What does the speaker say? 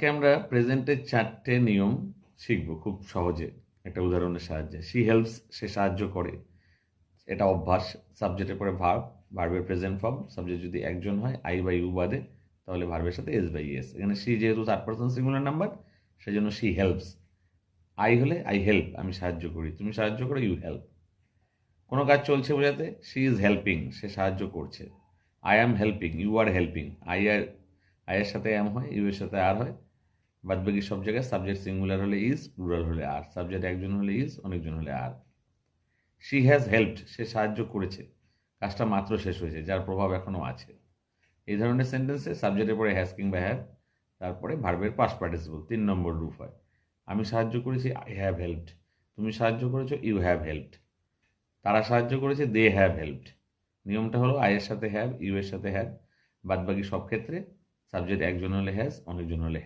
আজকে আমরা প্রেজেন্টের 4টে নিয়ম শিখব খুব সহজে একটা উদাহরণের সাহায্যে। শি হেল্পস, সে সাহায্য করে, এটা অভ্যাস। সাবজেক্টের পরে ভার্ব, ভার্বের প্রেজেন্ট ফর্ম, সাবজেক্ট যদি একজন হয় আই বা ইউ বাদে, তাহলে ভার্বের সাথে এস বা ইএস। এখানে শি যেহেতু থার্ড পারসন সিঙ্গুলার নাম্বার, সেই জন্য শি হেল্পস। আই হলে আই হেল্প, আমি সাহায্য করি, তুমি সাহায্য করো, ইউ হেল্প। কোনো কাজ চলছে বোঝাতে শি ইজ হেল্পিং, সে সাহায্য করছে। I am helping, you are helping. আইয়ের সাথে অ্যাম হয়, ইউ এর সাথে আর হয়। বাদ বাকি সব জায়গায় সাবজেক্ট সিঙ্গুলার হলে ইজ, প্লুরাল হলে আর। সাবজেক্ট একজন হলে ইজ, অনেকজন হলে আর। শি হ্যাজ হেল্পড, সে সাহায্য করেছে, কাজটা মাত্র শেষ হয়েছে, যার প্রভাব এখনো আছে। এই ধরনের সেন্টেন্সে সাবজেক্টের পরে হ্যাজ কিংবা হ্যাভ, তারপরে ভার্বের পাস্ট পার্টিসিপল 3 নম্বর রূপ হয়। আমি সাহায্য করেছি, আই হ্যাভ হেল্পড। তুমি সাহায্য করেছো, ইউ হ্যাভ হেল্পড। তারা সাহায্য করেছে, দে হ্যাভ হেল্পড। নিয়মটা হলো আইয়ের সাথে হ্যাভ, ইউ এর সাথে হ্যাভ, বাদ বাকি সব ক্ষেত্রে সাবজেক্ট একজন হলে হ্যাজ, অনেকজন হলে হ্যাভ।